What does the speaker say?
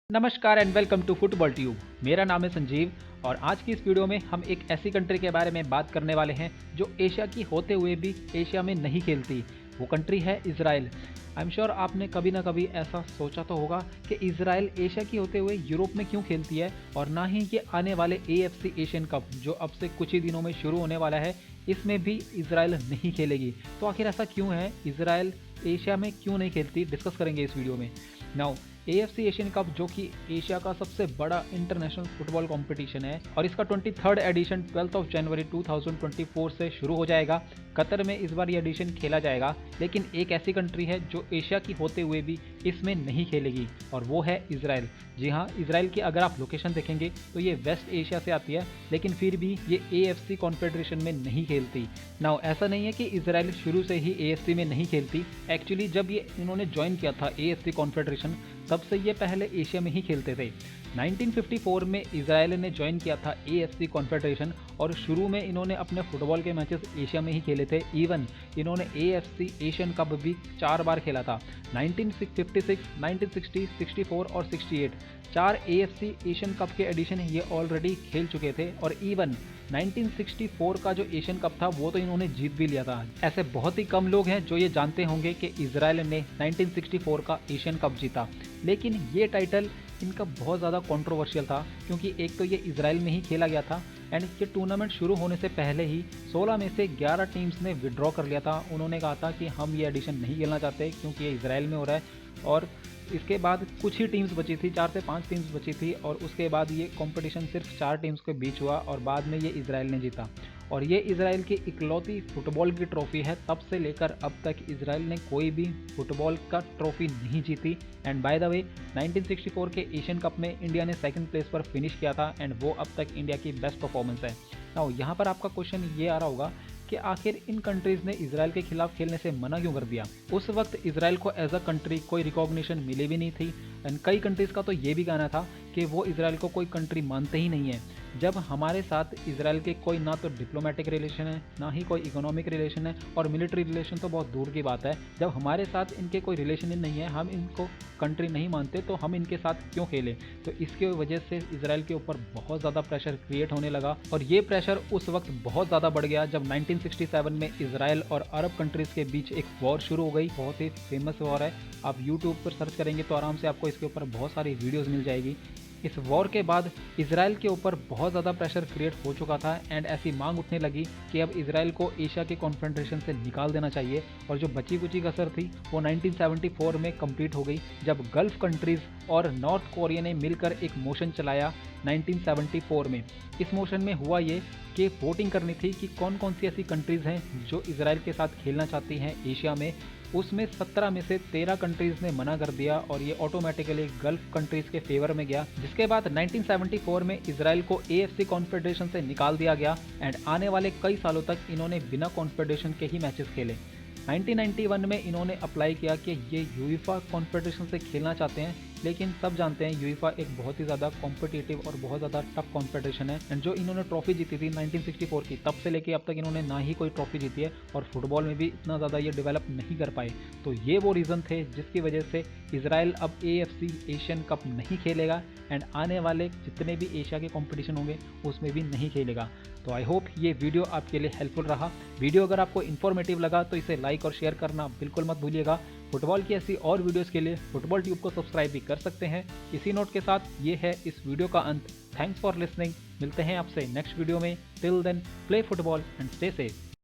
नमस्कार and welcome to football tube. मेरा नाम है संजीव और आज की इस वीडियो में हम एक ऐसी कंट्री के बारे में बात करने वाले हैं जो एशिया की होते हुए भी एशिया में नहीं खेलती। वो कंट्री है इजराइल। आई एम श्योर आपने कभी ना कभी ऐसा सोचा तो होगा कि इजराइल एशिया की होते हुए यूरोप में क्यों खेलती है और ना ही ये आने वाले AFC एशियन कप जो अब से कुछ ही दिनों में शुरू होने वाला है इसमें भी इजराइल नहीं खेलेगी। तो आखिर ऐसा क्यों है, इजराइल एशिया में क्यों नहीं खेलती, डिस्कस करेंगे इस वीडियो में। नाउ AFC एशियन कप जो कि एशिया का सबसे बड़ा इंटरनेशनल फुटबॉल कंपटीशन है और इसका 23rd एडिशन 12 जनवरी 2024 से शुरू हो जाएगा। कतर में इस बार ये एडिशन खेला जाएगा, लेकिन एक ऐसी कंट्री है जो एशिया की होते हुए भी इसमें नहीं खेलेगी और वो है इजराइल। जी हाँ, इजराइल की अगर आप लोकेशन देखेंगे तो ये वेस्ट एशिया से आती है, लेकिन फिर भी ये AFC कॉन्फेडरेशन में नहीं खेलती। नाउ ऐसा नहीं है कि इजराइल शुरू से ही AFC में नहीं खेलती। एक्चुअली जब ये इन्होंने ज्वाइन किया था AFC कॉन्फेडरेशन तब से ये पहले एशिया में ही खेलते थे। 1954 में इजराइल ने ज्वाइन किया था AFC कॉन्फेडरेशन और शुरू में इन्होंने अपने फुटबॉल के मैचेस एशिया में ही खेले थे। इवन इन्होंने AFC एशियन कप भी 4 बार खेला था, 1956, 1960, 64 और 68। 4 AFC एशियन कप के एडिशन ये ऑलरेडी खेल चुके थे और इवन 1964 का जो एशियन कप था वो तो इन्होंने जीत भी लिया था। ऐसे बहुत ही कम लोग हैं जो ये जानते होंगे कि इजराइल ने 1964 का एशियन कप जीता, लेकिन ये टाइटल इनका बहुत ज़्यादा कंट्रोवर्शियल था क्योंकि एक तो ये इजराइल में ही खेला गया था एंड ये टूर्नामेंट शुरू होने से पहले ही 16 में से 11 टीम्स ने विड्रॉ कर लिया था। उन्होंने कहा था कि हम ये एडिशन नहीं खेलना चाहते क्योंकि ये इजराइल में हो रहा है। और इसके बाद कुछ ही टीम्स बची थी, 4 से 5 टीम्स बची थी और उसके बाद ये कंपटीशन सिर्फ 4 टीम्स के बीच हुआ और बाद में ये इजराइल ने जीता। और ये इजराइल की इकलौती फुटबॉल की ट्रॉफी है। तब से लेकर अब तक इजराइल ने कोई भी फुटबॉल का ट्रॉफी नहीं जीती। एंड बाय द वे 1964 के एशियन कप में इंडिया ने सेकंड प्लेस पर फिनिश किया था एंड वो अब तक इंडिया की बेस्ट परफॉर्मेंस है। नाउ यहाँ पर आपका क्वेश्चन ये आ रहा होगा कि आखिर इन कंट्रीज़ ने इजराइल के खिलाफ खेलने से मना क्यों कर दिया। उस वक्त इजराइल को एज अ कंट्री कोई रिकॉग्निशन मिली भी नहीं थी एंड कई कंट्रीज़ का तो ये भी कहना था कि वो इजराइल को कोई कंट्री मानते ही नहीं है। जब हमारे साथ इजराइल के कोई ना तो डिप्लोमेटिक रिलेशन है, ना ही कोई इकोनॉमिक रिलेशन है और मिलिट्री रिलेशन तो बहुत दूर की बात है। जब हमारे साथ इनके कोई रिलेशन ही नहीं है, हम इनको कंट्री नहीं मानते, तो हम इनके साथ क्यों खेलें। तो इसके वजह से इजराइल के ऊपर बहुत ज़्यादा प्रेशर क्रिएट होने लगा और ये प्रेशर उस वक्त बहुत ज़्यादा बढ़ गया जब 1967 में इजराइल और अरब कंट्रीज़ के बीच एक वॉर शुरू हो गई। बहुत ही फेमस वॉर है, आप यूट्यूब पर सर्च करेंगे तो आराम से आपको इसके ऊपर बहुत सारी वीडियोज़ मिल जाएगी। इस वॉर के बाद इजराइल के ऊपर बहुत ज़्यादा प्रेशर क्रिएट हो चुका था एंड ऐसी मांग उठने लगी कि अब इजराइल को एशिया के कॉन्फेडरेशन से निकाल देना चाहिए। और जो बची कुची कसर थी वो 1974 में कंप्लीट हो गई जब गल्फ कंट्रीज़ और नॉर्थ कोरिया ने मिलकर एक मोशन चलाया 1974 में। इस मोशन में हुआ ये कि वोटिंग करनी थी कि कौन कौन सी ऐसी कंट्रीज़ हैं जो इजराइल के साथ खेलना चाहती हैं एशिया में। उसमें 17 में से 13 कंट्रीज़ ने मना कर दिया और ये ऑटोमेटिकली गल्फ कंट्रीज़ के फेवर में गया, जिसके बाद 1974 में इजराइल को AFC कॉन्फेडरेशन से निकाल दिया गया एंड आने वाले कई सालों तक इन्होंने बिना कॉन्फेडरेशन के ही मैचेस खेले। 1991 में इन्होंने अप्लाई किया कि ये यूएफए कॉन्फेडरेशन से खेलना चाहते हैं, लेकिन सब जानते हैं यूएफए एक बहुत ही ज़्यादा कॉम्पिटिटिव और बहुत ज़्यादा टफ कॉन्फेडरेशन है एंड जो इन्होंने ट्रॉफी जीती थी 1964 की, तब से लेके अब तक इन्होंने ना ही कोई ट्रॉफी जीती है और फुटबॉल में भी इतना ज़्यादा ये डेवलप नहीं कर पाए। तो ये वो रीज़न थे जिसकी वजह से इजराइल अब AFC एशियन कप नहीं खेलेगा एंड आने वाले जितने भी एशिया के कॉम्पिटिशन होंगे उसमें भी नहीं खेलेगा। तो आई होप ये वीडियो आपके लिए हेल्पफुल रहा। वीडियो अगर आपको इन्फॉर्मेटिव लगा तो इसे लाइक और शेयर करना बिल्कुल मत भूलिएगा। फुटबॉल की ऐसी और वीडियोस के लिए फुटबॉल ट्यूब को सब्सक्राइब भी कर सकते हैं। इसी नोट के साथ ये है इस वीडियो का अंत। Thanks for listening. मिलते हैं आपसे नेक्स्ट वीडियो में। Till then play football and stay safe.